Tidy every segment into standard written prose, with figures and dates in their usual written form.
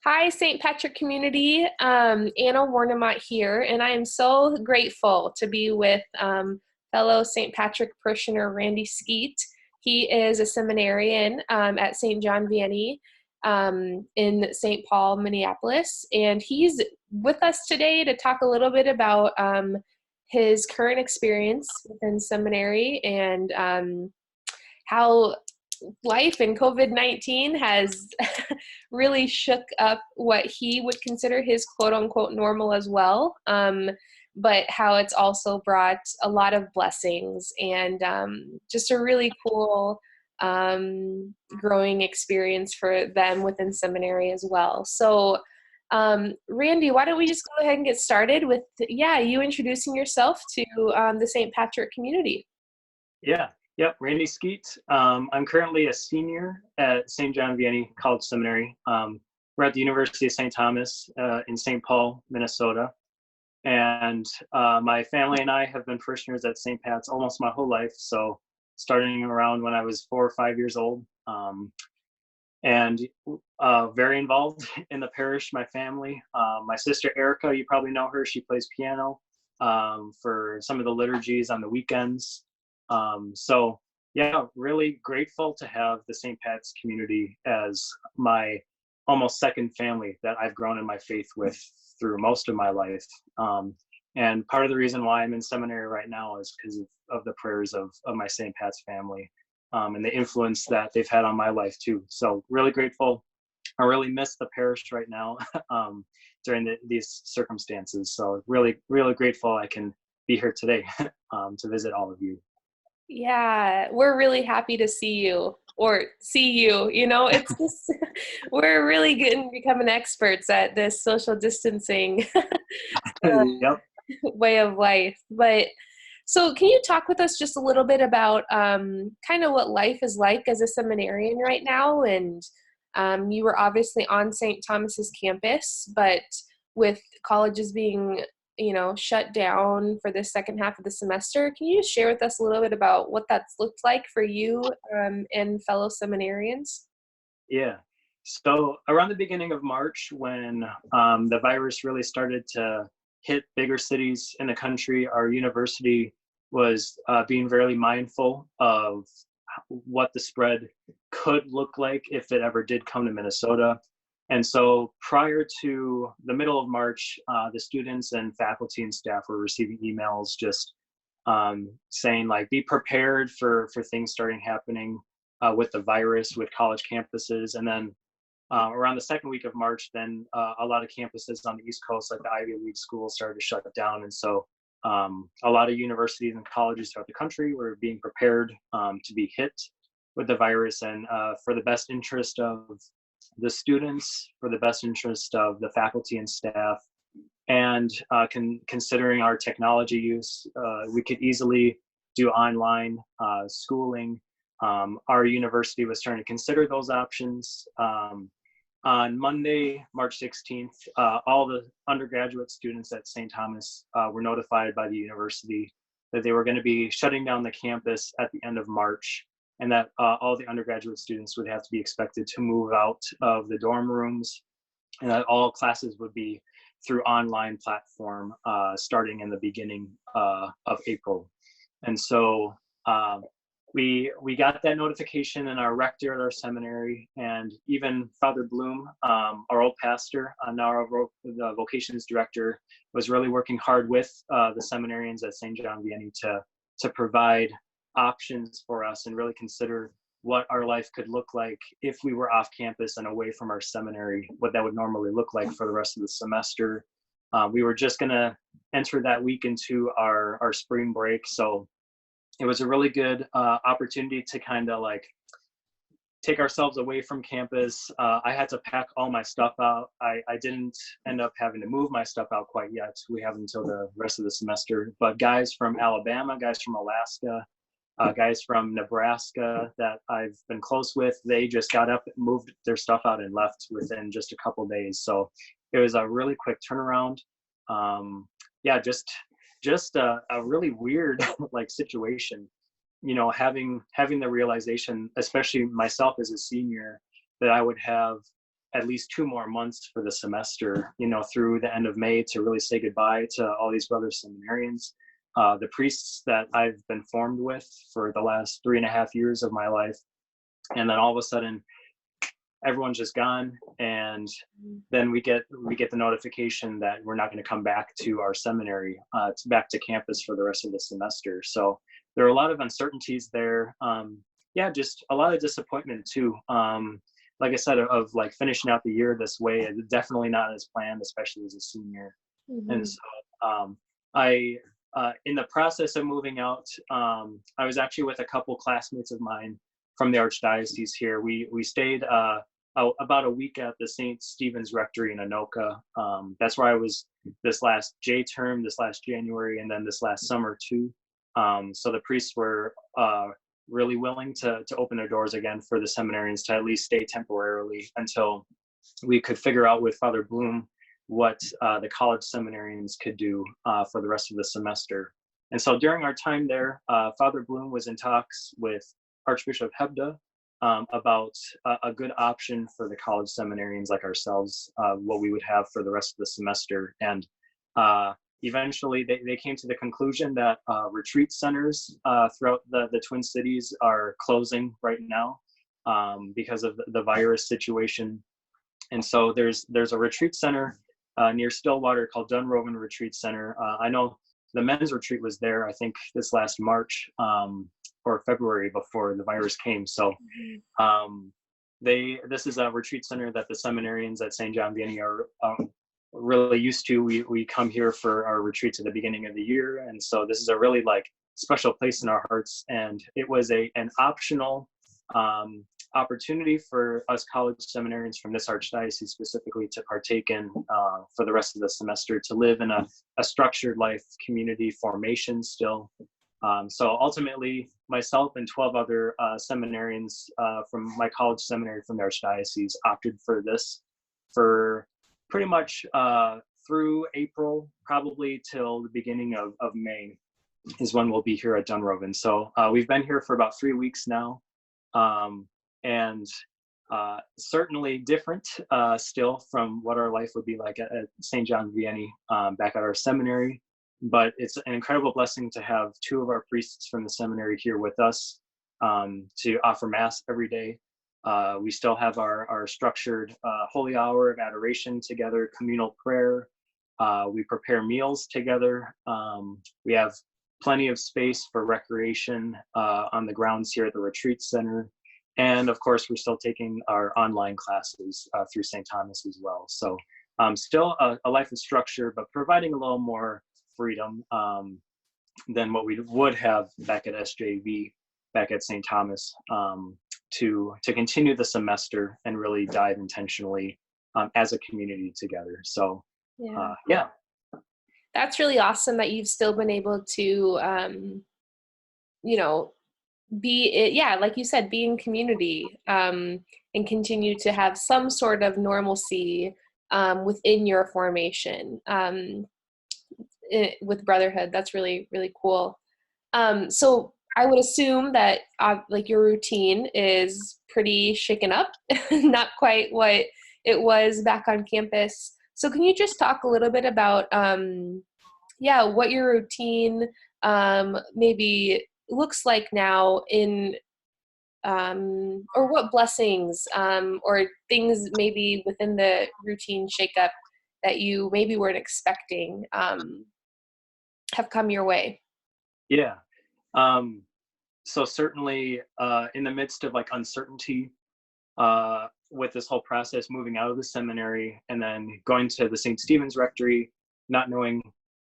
Hi, St. Patrick community. Anna Warnemont here, and I am so grateful to be with fellow St. Patrick parishioner Randy Skeate. He is a seminarian at St. John Vianney in St. Paul, Minneapolis, and he's with us today to talk a little bit about his current experience within seminary and how life and COVID-19 has really shook up what he would consider his quote unquote normal as well. But how it's also brought a lot of blessings and just a really cool growing experience for them within seminary as well. So Randy, why don't we just go ahead and get started with, you introducing yourself to the St. Patrick community. Yep, Randy Skeate. I'm currently a senior at St. John Vianney College Seminary. We're at the University of St. Thomas in St. Paul, Minnesota. And my family and I have been parishioners at St. Pat's almost my whole life. So starting around when I was 4 or 5 years old. And very involved in the parish, my family. My sister Erica, you probably know her, she plays piano for some of the liturgies on the weekends. Really grateful to have the St. Pat's community as my almost second family that I've grown in my faith with through most of my life. And part of the reason why I'm in seminary right now is because of the prayers of my St. Pat's family and the influence that they've had on my life too. So really grateful. I really miss the parish right now during these circumstances. So really, really grateful I can be here today to visit all of you. Yeah, we're really happy to see you it's just, we're really becoming experts at this social distancing Yep. way of life. But so can you talk with us just a little bit about kind of what life is like as a seminarian right now? And you were obviously on St. Thomas's campus, but with colleges being shut down for the second half of the semester. Can you just share with us a little bit about what that's looked like for you and fellow seminarians? Yeah. So around the beginning of March, when the virus really started to hit bigger cities in the country, our university was being very mindful of what the spread could look like if it ever did come to Minnesota. And so prior to the middle of March, the students and faculty and staff were receiving emails just saying like, be prepared for things starting happening with the virus, with college campuses. And then around the second week of March, then a lot of campuses on the East Coast, like the Ivy League schools, started to shut down. And so a lot of universities and colleges throughout the country were being prepared to be hit with the virus. And for the best interest of the students, for the best interest of the faculty and staff, and considering our technology use, we could easily do online schooling. Our university was starting to consider those options. On Monday, March 16th, all the undergraduate students at St. Thomas were notified by the university that they were going to be shutting down the campus at the end of March, and that all the undergraduate students would have to be expected to move out of the dorm rooms, and that all classes would be through online platform starting in the beginning of April. And so we got that notification, and our rector at our seminary, and even Father Bloom, our old pastor, now the vocations director, was really working hard with the seminarians at St. John Vianney to provide options for us and really consider what our life could look like if we were off campus and away from our seminary, what that would normally look like for the rest of the semester. We were just going to enter that week into our spring break. So it was a really good opportunity to kind of like take ourselves away from campus. I had to pack all my stuff out. I didn't end up having to move my stuff out quite yet. We have until the rest of the semester. But guys from Alabama, guys from Alaska, guys from Nebraska that I've been close with, they just got up, moved their stuff out, and left within just a couple days. So it was a really quick turnaround. Just a really weird like situation, having the realization, especially myself as a senior, that I would have at least 2 more months for the semester, through the end of May, to really say goodbye to all these brother seminarians, the priests that I've been formed with for the last 3.5 years of my life. And then all of a sudden, everyone's just gone, and then we get the notification that we're not going to come back to our seminary, back to campus for the rest of the semester. So there are a lot of uncertainties there. Just a lot of disappointment too. Like I said, of like finishing out the year this way, definitely not as planned, especially as a senior. Mm-hmm. And so I in the process of moving out, I was actually with a couple classmates of mine from the Archdiocese here. We stayed about a week at the St. Stephen's Rectory in Anoka. That's where I was this last J term, this last January, and then this last summer too. So the priests were really willing to open their doors again for the seminarians to at least stay temporarily until we could figure out with Father Bloom what the college seminarians could do for the rest of the semester. And so during our time there, Father Bloom was in talks with Archbishop Hebda about a good option for the college seminarians like ourselves, what we would have for the rest of the semester. And eventually they came to the conclusion that retreat centers throughout the Twin Cities are closing right now because of the virus situation. And so there's a retreat center near Stillwater called Dunroven Retreat Center. I know the men's retreat was there, I think, this last March or February before the virus came. So this is a retreat center that the seminarians at St. John Vianney are really used to. We come here for our retreats at the beginning of the year, and so this is a really like special place in our hearts. And it was an optional opportunity for us college seminarians from this archdiocese specifically to partake in for the rest of the semester, to live in a structured life community formation still. So ultimately, myself and 12 other seminarians from my college seminary from the archdiocese opted for this for pretty much through April, probably till the beginning of May is when we'll be here at Dunroven. So we've been here for about 3 weeks now, and certainly different still from what our life would be like at St. John Vianney back at our seminary. But it's an incredible blessing to have 2 of our priests from the seminary here with us to offer Mass every day. We still have our structured holy hour of adoration together, communal prayer. We prepare meals together. We have plenty of space for recreation on the grounds here at the retreat center. And of course, we're still taking our online classes through St. Thomas as well. So still a life of structure, but providing a little more freedom than what we would have back at SJV, back at St. Thomas, to continue the semester and really dive intentionally as a community together. So yeah. That's really awesome that you've still been able to like you said, be in community and continue to have some sort of normalcy within your formation with brotherhood. That's really, really cool. So I would assume that like your routine is pretty shaken up, not quite what it was back on campus. So can you just talk a little bit about what your routine maybe looks like now in or what blessings or things maybe within the routine shakeup that you maybe weren't expecting have come your way? Yeah. So certainly in the midst of like uncertainty with this whole process, moving out of the seminary and then going to the St. Stephen's Rectory, not knowing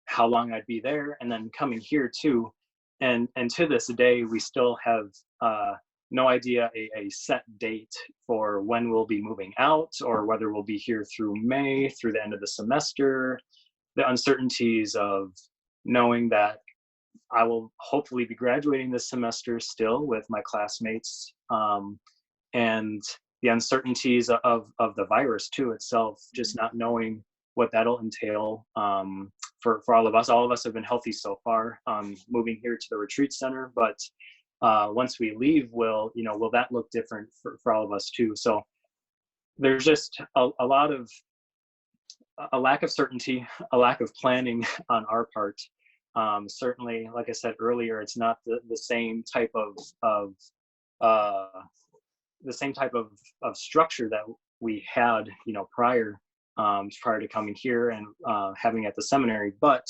how long I'd be there, and then coming here too. And to this day, we still have no idea a set date for when we'll be moving out, or whether we'll be here through May, through the end of the semester. The uncertainties of knowing that I will hopefully be graduating this semester still with my classmates, and the uncertainties of the virus too itself, just not knowing what that'll entail for all of us. All of us have been healthy so far, moving here to the retreat center, but once we leave, will that look different for all of us too? So there's just a lot of a lack of certainty, a lack of planning on our part. Certainly, like I said earlier, it's not the same type of uh, the same type of structure that we had, prior to coming here and having at the seminary. But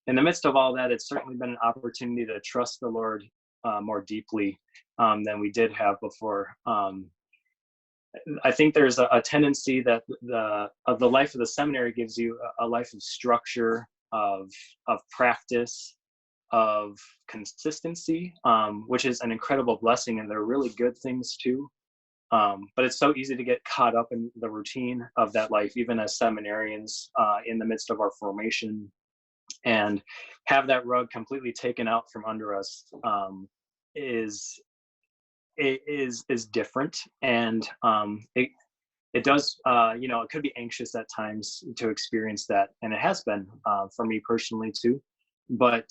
in the midst of all that, it's certainly been an opportunity to trust the Lord more deeply than we did have before. I think there's a tendency that the life of the seminary gives you a life of structure, of practice, of consistency, which is an incredible blessing, and they're really good things too. But it's so easy to get caught up in the routine of that life, even as seminarians in the midst of our formation, and have that rug completely taken out from under us is different. And it does, it could be anxious at times to experience that, and it has been for me personally too. But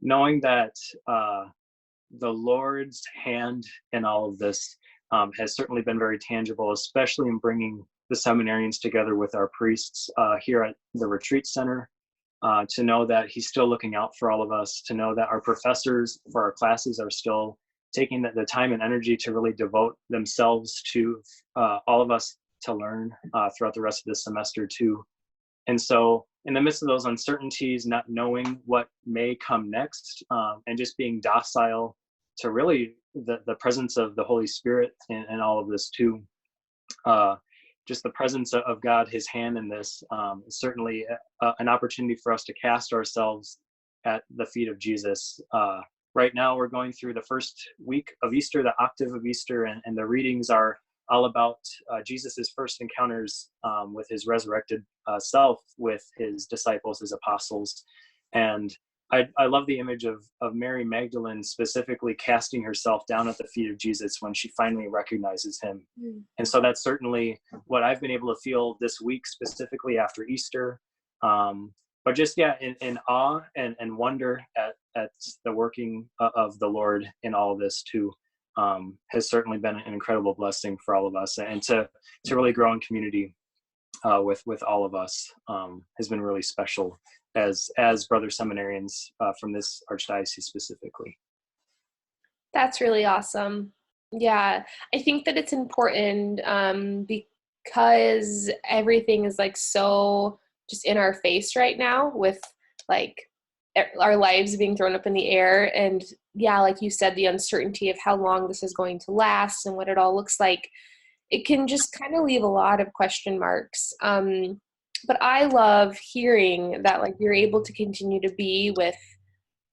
knowing that the Lord's hand in all of this has certainly been very tangible, especially in bringing the seminarians together with our priests here at the retreat center, to know that he's still looking out for all of us, to know that our professors for our classes are still taking the time and energy to really devote themselves to all of us to learn throughout the rest of this semester too. And so in the midst of those uncertainties, not knowing what may come next, and just being docile to really the presence of the Holy Spirit in all of this too. Just the presence of God, his hand in this, is certainly an opportunity for us to cast ourselves at the feet of Jesus. Right now we're going through the first week of Easter, the octave of Easter, and the readings are all about Jesus's first encounters with his resurrected self, with his disciples, his apostles. And I love the image of Mary Magdalene specifically casting herself down at the feet of Jesus when she finally recognizes him. Mm. And so that's certainly what I've been able to feel this week, specifically after Easter. But just, in awe and wonder at the working of the Lord in all of this too, has certainly been an incredible blessing for all of us. And to really grow in community with all of us has been really special as brother seminarians from this archdiocese specifically. That's really awesome. Yeah, I think that it's important because everything is like so just in our face right now, with like our lives being thrown up in the air. And yeah, like you said, the uncertainty of how long this is going to last and what it all looks like, it can just kind of leave a lot of question marks. But I love hearing that like you're able to continue to be with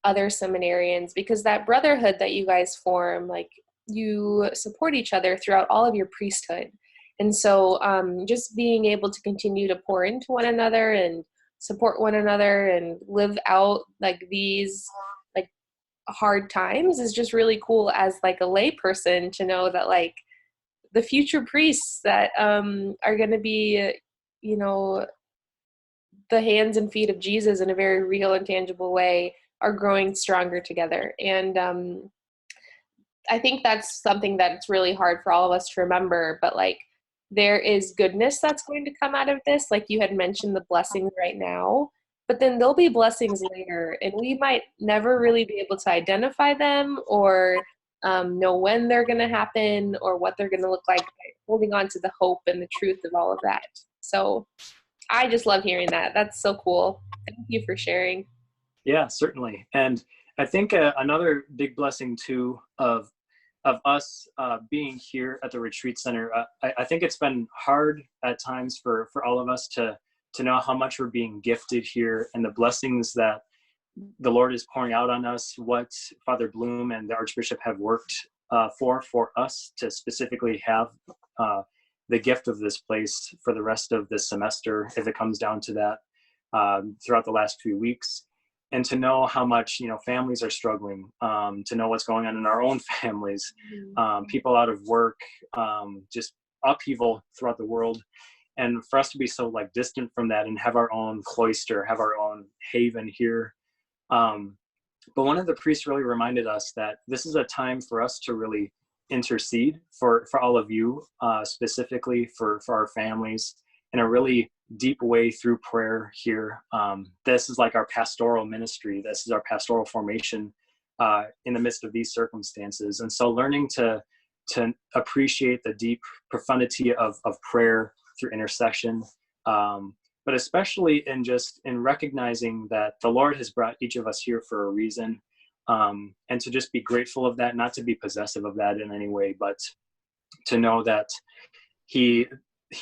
other seminarians, because that brotherhood that you guys form, like you support each other throughout all of your priesthood. And so just being able to continue to pour into one another and support one another and live out like these like hard times is just really cool as like a lay person, to know that like the future priests that are going to be, the hands and feet of Jesus in a very real and tangible way, are growing stronger together. And I think that's something that's really hard for all of us to remember, but like there is goodness that's going to come out of this. Like you had mentioned the blessings right now, but then there'll be blessings later, and we might never really be able to identify them or know when they're going to happen or what they're going to look like, by holding on to the hope and the truth of all of that. So I just love hearing that. That's so cool. Thank you for sharing. Yeah, certainly. And I think another big blessing too of us being here at the retreat center, I think it's been hard at times for all of us to know how much we're being gifted here and the blessings that the Lord is pouring out on us, what Father Bloom and the Archbishop have worked for us to specifically have the gift of this place for the rest of this semester, if it comes down to that, throughout the last few weeks. And to know how much, families are struggling, to know what's going on in our own families, people out of work, just upheaval throughout the world. And for us to be so like distant from that and have our own cloister, have our own haven here. But one of the priests really reminded us that this is a time for us to really intercede for all of you, specifically for our families, in a really deep way through prayer here. This is like our pastoral ministry. This is our pastoral formation in the midst of these circumstances. And so learning to appreciate the deep profundity of prayer through intercession, but especially in recognizing that the Lord has brought each of us here for a reason, and to just be grateful of that, not to be possessive of that in any way, but to know that he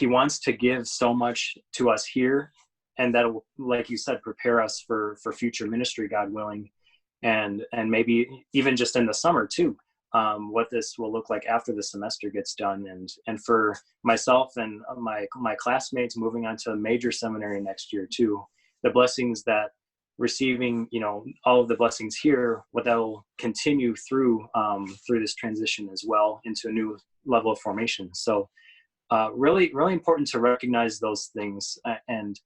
wants to give so much to us here, and that will, like you said, prepare us for future ministry, God willing, and maybe even just in the summer too, what this will look like after the semester gets done, and for myself and my classmates moving on to a major seminary next year too, the blessings that receiving, all of the blessings here, what that will continue through this transition as well into a new level of formation. So really, really important to recognize those things, and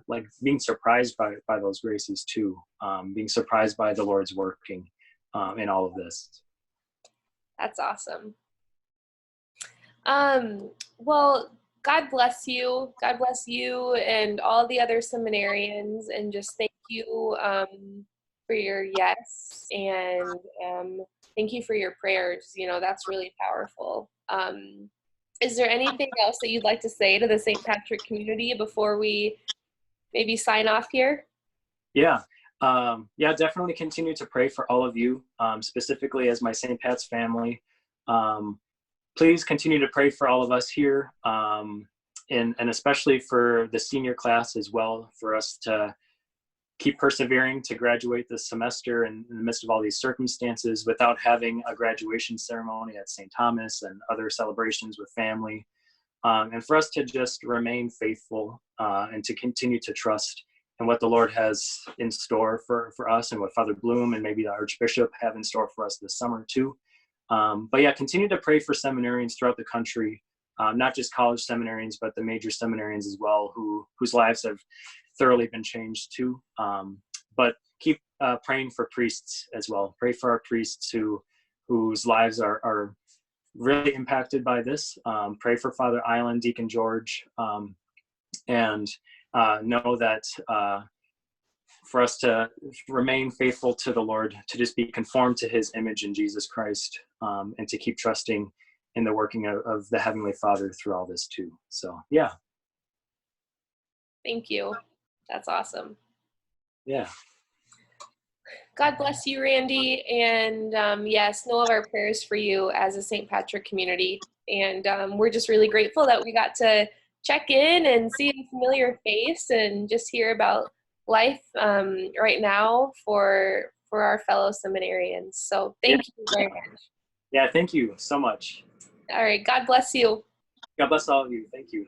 like being surprised by those graces too, being surprised by the Lord's working in all of this. That's awesome. Well, God bless you. God bless you and all the other seminarians, and just thank you for your yes, and thank you for your prayers. That's really powerful. Is there anything else that you'd like to say to the St. Patrick community before we maybe sign off here? Yeah, definitely continue to pray for all of you, specifically as my St. Pat's family. Please continue to pray for all of us here, and especially for the senior class as well, for us to keep persevering to graduate this semester in the midst of all these circumstances without having a graduation ceremony at St. Thomas and other celebrations with family, and for us to just remain faithful and to continue to trust in what the Lord has in store for us, and what Father Bloom and maybe the Archbishop have in store for us this summer too. But yeah, continue to pray for seminarians throughout the country, not just college seminarians, but the major seminarians as well, whose lives have thoroughly been changed too. But keep praying for priests as well. Pray for our priests whose lives are really impacted by this. Pray for Father Island, Deacon George, and know that for us to remain faithful to the Lord, to just be conformed to his image in Jesus Christ, and to keep trusting in the working of the Heavenly Father through all this too. So, yeah. Thank you. That's awesome. Yeah. God bless you, Randy. And yes, know of our prayers for you as a St. Patrick community. And we're just really grateful that we got to check in and see a familiar face and just hear about life right now for our fellow seminarians. So thank you very much. Yeah, thank you so much. All right. God bless you. God bless all of you. Thank you.